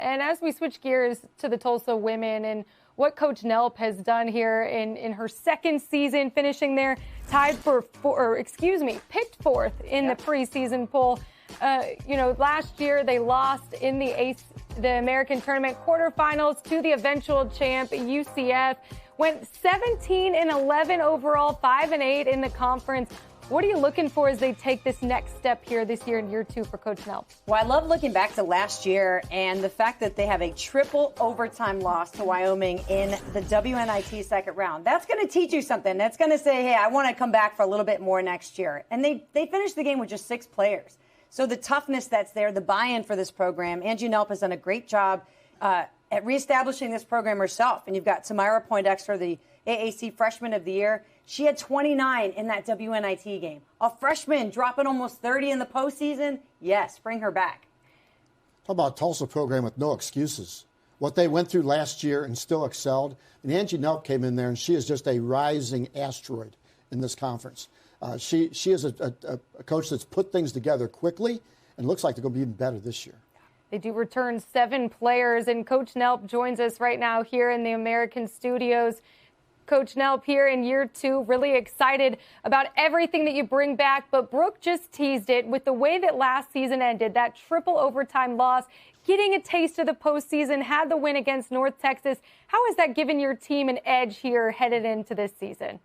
And as we switch gears to the Tulsa women and what Coach Nelp has done here in her second season, finishing there, tied picked fourth in the preseason poll. Last year they lost in the American Tournament quarterfinals to the eventual champ UCF. Went 17-11 overall, 5-8 in the conference. What are you looking for as they take this next step here this year in year 2 for Coach Nelp? Well, I love looking back to last year and the fact that they have a triple overtime loss to Wyoming in the WNIT second round. That's going to teach you something. That's going to say, hey, I want to come back for a little bit more next year. And they finished the game with just 6 players. So the toughness that's there, the buy-in for this program, Angie Nelp has done a great job at reestablishing this program herself. And you've got Tamara Poindexter, the AAC Freshman of the Year. She had 29 in that WNIT game. A freshman dropping almost 30 in the postseason. Yes, bring her back. Talk about a Tulsa program with no excuses. What they went through last year and still excelled. And Angie Nelp came in there, and she is just a rising asteroid in this conference. She is a coach that's put things together quickly, and looks like they're going to be even better this year. They do return 7 players, and Coach Nelp joins us right now here in the American studios. Coach Nelp here in year 2, really excited about everything that you bring back. But Brooke just teased it with the way that last season ended, that triple overtime loss, getting a taste of the postseason, had the win against North Texas. How has that given your team an edge here headed into this season?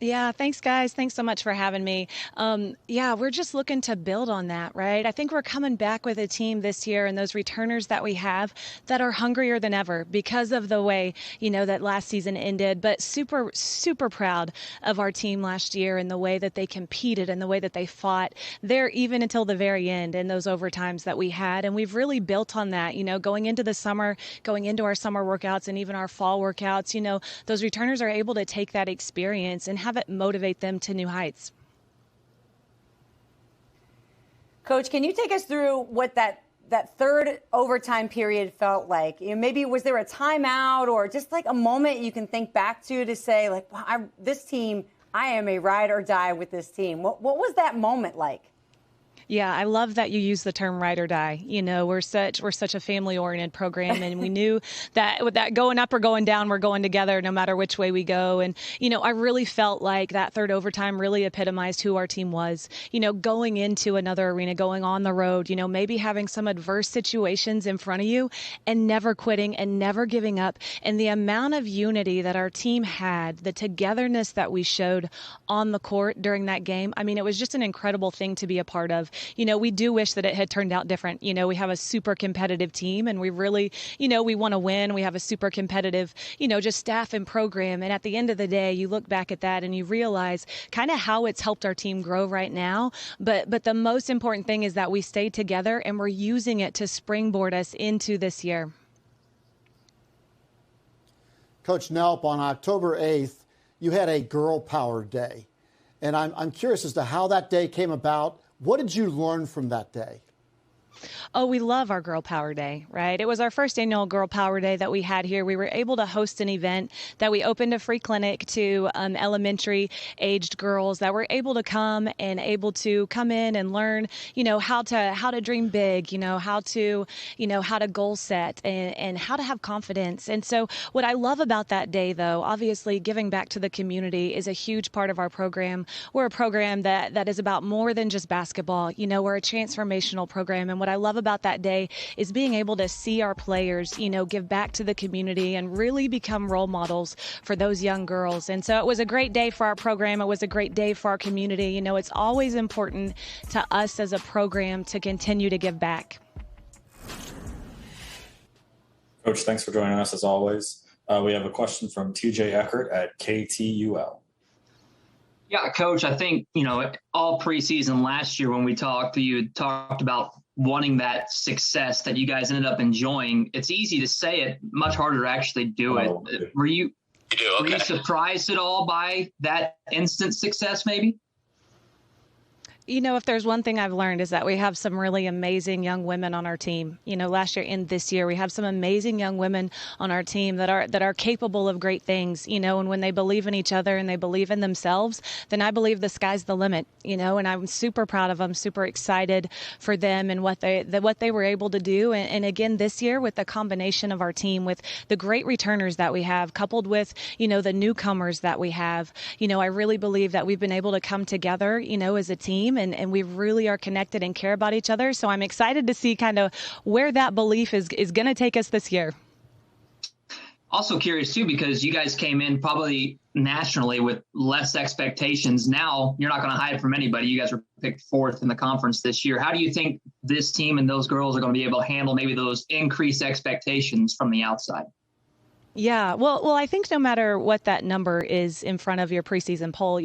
Yeah, thanks, guys. Thanks so much for having me. We're just looking to build on that, right? I think we're coming back with a team this year and those returners that we have that are hungrier than ever because of the way, that last season ended. But super, super proud of our team last year and the way that they competed and the way that they fought there even until the very end in those overtimes that we had. And we've really built on that, going into the summer, going into our summer workouts and even our fall workouts. Those returners are able to take that experience and have it motivate them to new heights. Coach, can you take us through what that third overtime period felt like? Maybe was there a timeout or just like a moment you can think back to say, like, wow, this team, I am a ride or die with this team. What was that moment like? Yeah, I love that you use the term ride or die. We're such a family-oriented program, and we knew that with that going up or going down, we're going together no matter which way we go. And, I really felt like that third overtime really epitomized who our team was. Going into another arena, going on the road, maybe having some adverse situations in front of you and never quitting and never giving up. And the amount of unity that our team had, the togetherness that we showed on the court during that game, it was just an incredible thing to be a part of. We do wish that it had turned out different. We have a super competitive team and we really, we want to win. We have a super competitive, just staff and program. And at the end of the day, you look back at that and you realize kind of how it's helped our team grow right now. But the most important thing is that we stay together and we're using it to springboard us into this year. Coach Nelp, on October 8th, you had a Girl Power Day. And I'm curious as to how that day came about. What did you learn from that day? Oh, we love our Girl Power Day, right? It was our first annual Girl Power Day that we had here. We were able to host an event that we opened a free clinic to elementary aged girls that were able to come in and learn, how to dream big, how to goal set and how to have confidence. And so what I love about that day, though, obviously giving back to the community is a huge part of our program. We're a program that is about more than just basketball. We're a transformational program. And what I love about that day is being able to see our players, give back to the community and really become role models for those young girls. And so it was a great day for our program. It was a great day for our community. It's always important to us as a program to continue to give back. Coach, thanks for joining us as always. We have a question from TJ Eckert at KTUL. Yeah, Coach, I think, all preseason last year when we talked, you talked about wanting that success that you guys ended up enjoying. It's easy to say it, much harder to actually do it. Were you surprised at all by that instant success maybe? If there's one thing I've learned is that we have some really amazing young women on our team. Last year and this year, we have some amazing young women on our team that are capable of great things, and when they believe in each other and they believe in themselves, then I believe the sky's the limit, and I'm super proud of them, super excited for them and what they were able to do. And again, this year with the combination of our team, with the great returners that we have, coupled with, the newcomers that we have, I really believe that we've been able to come together, as a team. And we really are connected and care about each other. So I'm excited to see kind of where that belief is going to take us this year. Also curious, too, because you guys came in probably nationally with less expectations. Now you're not going to hide from anybody. You guys were picked fourth in the conference this year. How do you think this team and those girls are going to be able to handle maybe those increased expectations from the outside? Yeah, well, I think no matter what that number is in front of your preseason poll,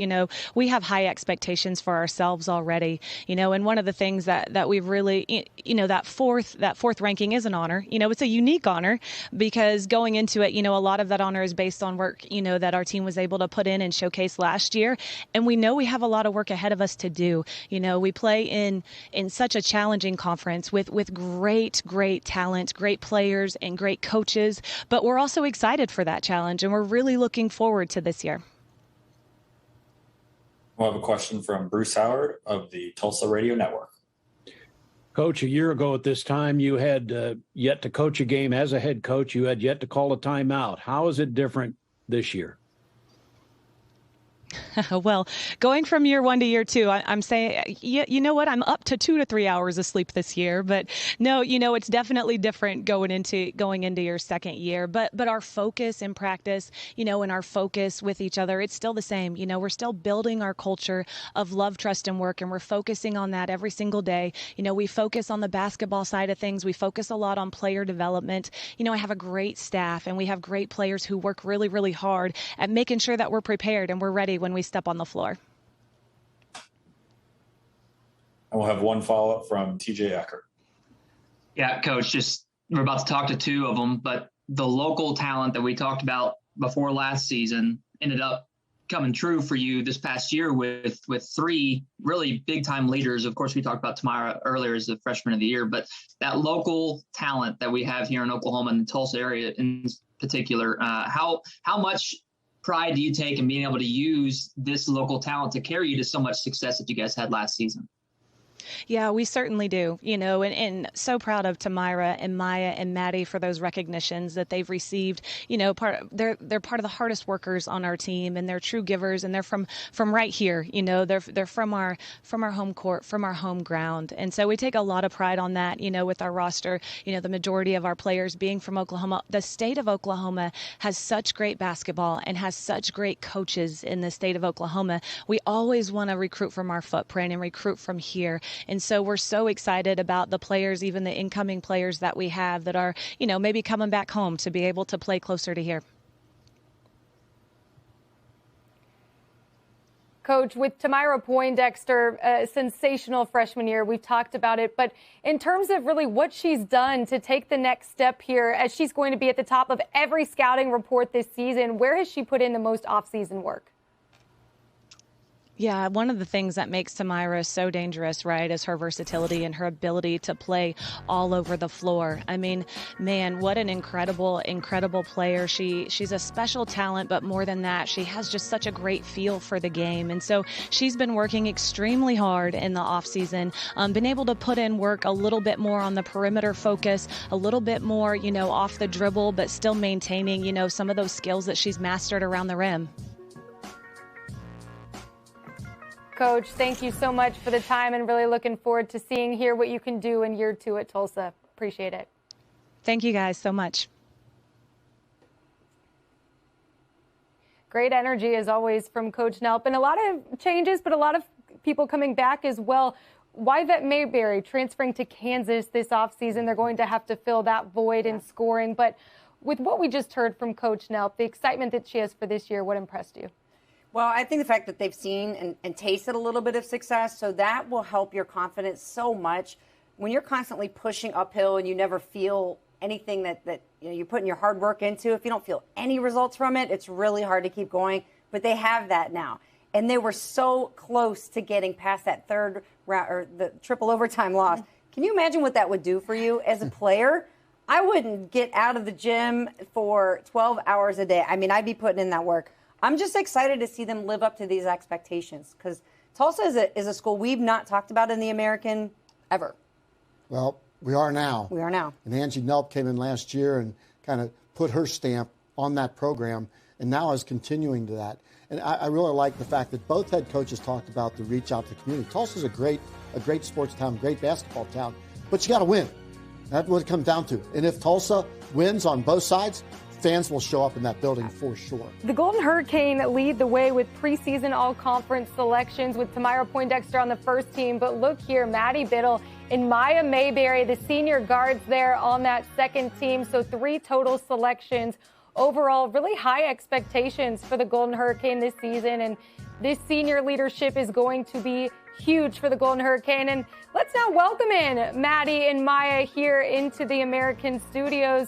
we have high expectations for ourselves already, and one of the things that we've really, that fourth ranking is an honor. It's a unique honor because going into it, a lot of that honor is based on work, that our team was able to put in and showcase last year. And we know we have a lot of work ahead of us to do. We play in such a challenging conference with great talent, great players and great coaches, but we're also excited for that challenge, and we're really looking forward to this year. We'll have a question from Bruce Howard of the Tulsa Radio Network. Coach, a year ago at this time, you had yet to coach a game as a head coach. You had yet to call a timeout. How is it different this year? Well, going from year one to year two, I'm saying, you know what? I'm up to 2 to 3 hours of sleep this year. But no, it's definitely different going into your second year. But our focus in practice, and our focus with each other, it's still the same. We're still building our culture of love, trust, and work, and we're focusing on that every single day. We focus on the basketball side of things. We focus a lot on player development. I have a great staff, and we have great players who work really, really hard at making sure that we're prepared and we're ready when we step on the floor. And we'll have one follow-up from TJ Eckert. Yeah, Coach, we're about to talk to two of them, but the local talent that we talked about before last season ended up coming true for you this past year with three really big-time leaders. Of course, we talked about Tamara earlier as the freshman of the year, but that local talent that we have here in Oklahoma and the Tulsa area in particular, how much pride do you take in being able to use this local talent to carry you to so much success that you guys had last season? Yeah, we certainly do, and so proud of Tamira and Maya and Maddie for those recognitions that they've received. They're part of the hardest workers on our team, and they're true givers, and they're from right here. They're from our home court, from our home ground, and so we take a lot of pride on that. With our roster, the majority of our players being from Oklahoma. The state of Oklahoma has such great basketball and has such great coaches in the state of Oklahoma. We always want to recruit from our footprint and recruit from here. And so we're so excited about the players, even the incoming players that we have that are, maybe coming back home to be able to play closer to here. Coach, with Tamira Poindexter, a sensational freshman year, we've talked about it, but in terms of really what she's done to take the next step here, as she's going to be at the top of every scouting report this season, where has she put in the most off-season work? Yeah, one of the things that makes Tamira so dangerous, right, is her versatility and her ability to play all over the floor. I mean, man, what an incredible player. She's a special talent, but more than that, she has just such a great feel for the game. And so she's been working extremely hard in the offseason, been able to put in work a little bit more on the perimeter focus, a little bit more, off the dribble, but still maintaining, some of those skills that she's mastered around the rim. Coach, thank you so much for the time, and really looking forward to seeing here what you can do in year two at Tulsa. Appreciate it. Thank you guys so much. Great energy as always from Coach Nelp, and a lot of changes, but a lot of people coming back as well. Maya Mayberry transferring to Kansas this offseason. They're going to have to fill that void in scoring. But with what we just heard from Coach Nelp, the excitement that she has for this year, what impressed you? Well, I think the fact that they've seen and tasted a little bit of success, so that will help your confidence so much. When you're constantly pushing uphill and you never feel anything that you're putting your hard work into, if you don't feel any results from it, it's really hard to keep going. But they have that now. and they were so close to getting past that third round or the triple overtime loss. Can you imagine what that would do for you as a player? I wouldn't get out of the gym for 12 hours a day. I mean, I'd be putting in that work. I'm just excited to see them live up to these expectations because Tulsa is a school we've not talked about in the American ever. Well, we are now. We are now. And Angie Nelp came in last year and kind of put her stamp on that program and now is continuing to that. And I really like the fact that both head coaches talked about the reach out to the community. Tulsa's a great sports town, great basketball town, but you got to win. That's what it comes down to. And if Tulsa wins on both sides, fans will show up in that building for sure. The Golden Hurricane lead the way with preseason all-conference selections with Tamira Poindexter on the first team. But look here, Maddie Bittle and Maya Mayberry, the senior guards there on that second team. So 3 total selections. Overall, really high expectations for the Golden Hurricane this season. And this senior leadership is going to be huge for the Golden Hurricane. And let's now welcome in Maddie and Maya here into the American studios.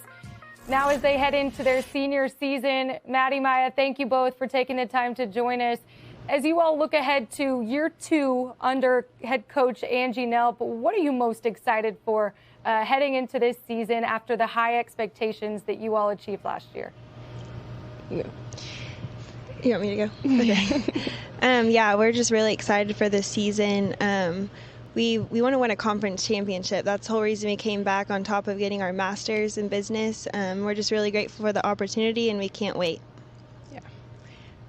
Now as they head into their senior season, Maddie, Maya, thank you both for taking the time to join us. As you all look ahead to year 2 under head coach Angie Nelp, what are you most excited for heading into this season after the high expectations that you all achieved last year? Yeah. You want me to go? Okay. Yeah, we're just really excited for this season. We want to win a conference championship. That's the whole reason we came back on top of getting our master's in business. We're just really grateful for the opportunity, and we can't wait. Yeah.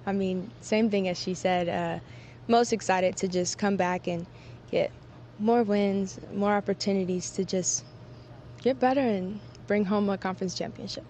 I mean, same thing as she said. Most excited to just come back and get more wins, more opportunities to just get better and bring home a conference championship.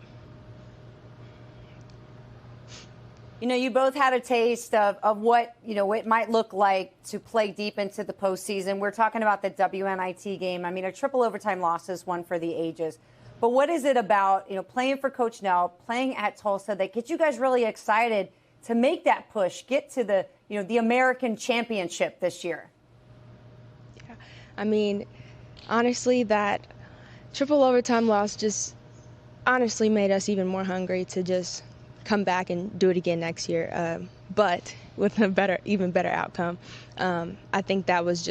You know, you both had a taste of what, it might look like to play deep into the postseason. We're talking about the WNIT game. I mean, a triple overtime loss is one for the ages. But what is it about, playing for Coach Nelp, playing at Tulsa that gets you guys really excited to make that push, get to the American championship this year? Yeah. I mean, honestly, that triple overtime loss just honestly made us even more hungry to just come back and do it again next year, but with a even better outcome. I think that was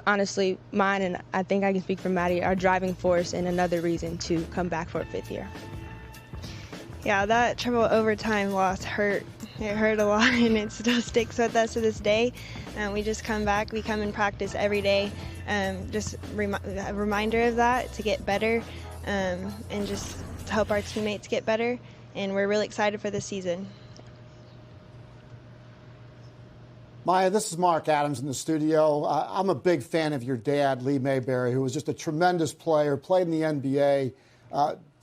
honestly mine, and I think I can speak for Maddie, our driving force and another reason to come back for a 5th year. Yeah, that triple overtime loss hurt. It hurt a lot, and it still sticks with us to this day. We just come back. We come and practice every day. Just a reminder of that to get better and just to help our teammates get better. And we're really excited for this season. Maya, this is Mark Adams in the studio. I'm a big fan of your dad, Lee Mayberry, who was just a tremendous player, played in the NBA,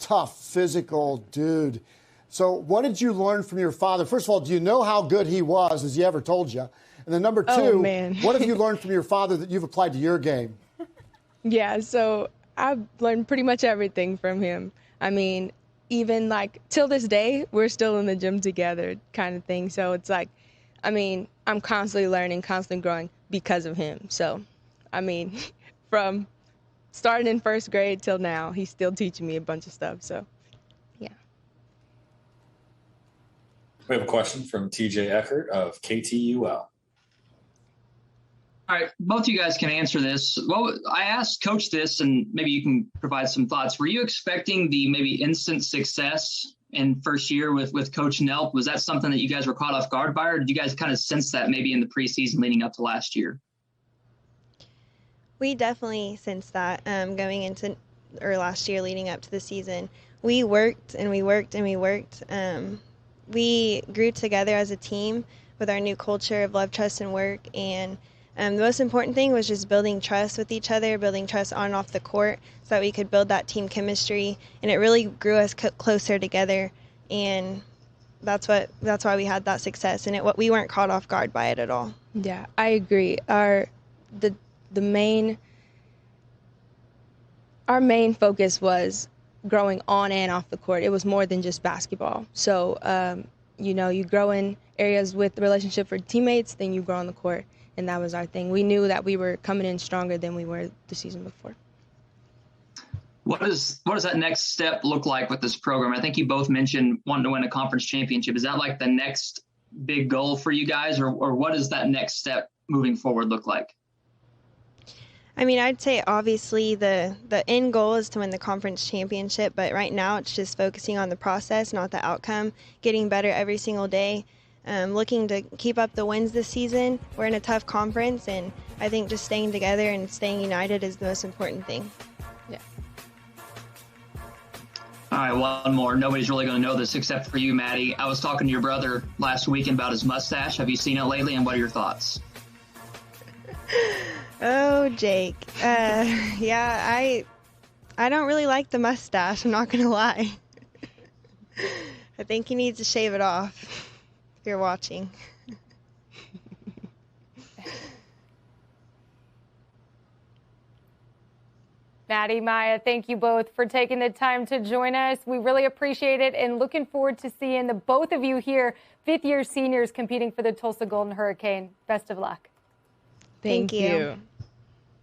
tough, physical dude. So what did you learn from your father? First of all, do you know how good he was? Has he ever told you? And then number 2, what have you learned from your father that you've applied to your game? Yeah, so I've learned pretty much everything from him. I mean, even till this day, we're still in the gym together kind of thing. So it's I'm constantly learning, constantly growing because of him. So, from starting in 1st grade till now, he's still teaching me a bunch of stuff. So, yeah. We have a question from TJ Eckert of KTUL. All right, both of you guys can answer this. Well, I asked Coach this, and maybe you can provide some thoughts. Were you expecting the maybe instant success in first year with Coach Nelp? Was that something that you guys were caught off guard by, or did you guys kind of sense that maybe in the preseason leading up to last year? We definitely sensed that going into last year leading up to the season. We worked and we worked and we worked. We grew together as a team with our new culture of love, trust, and work. And the most important thing was just building trust with each other, building trust on and off the court so that we could build that team chemistry. And it really grew us closer together. And that's why we had that success. And we weren't caught off guard by it at all. Yeah, I agree. Our main focus was growing on and off the court. It was more than just basketball. So, you grow in areas with the relationship for teammates, then you grow on the court. And that was our thing. We knew that we were coming in stronger than we were the season before. What does that next step look like with this program? I think you both mentioned wanting to win a conference championship. Is that like the next big goal for you guys, or what does that next step moving forward look like? I mean, I'd say obviously the end goal is to win the conference championship, but right now it's just focusing on the process, not the outcome, getting better every single day, looking to keep up the wins this season. We're in a tough conference, and I think just staying together and staying united is the most important thing. Yeah. All right, one more. Nobody's really going to know this except for you, Maddie. I was talking to your brother last weekend about his mustache. Have you seen it lately, and what are your thoughts? Oh, Jake. Yeah, I don't really like the mustache. I'm not going to lie. I think he needs to shave it off if you're watching. Maddie, Maya, thank you both for taking the time to join us. We really appreciate it and looking forward to seeing the both of you here, fifth-year seniors competing for the Tulsa Golden Hurricane. Best of luck. Thank you.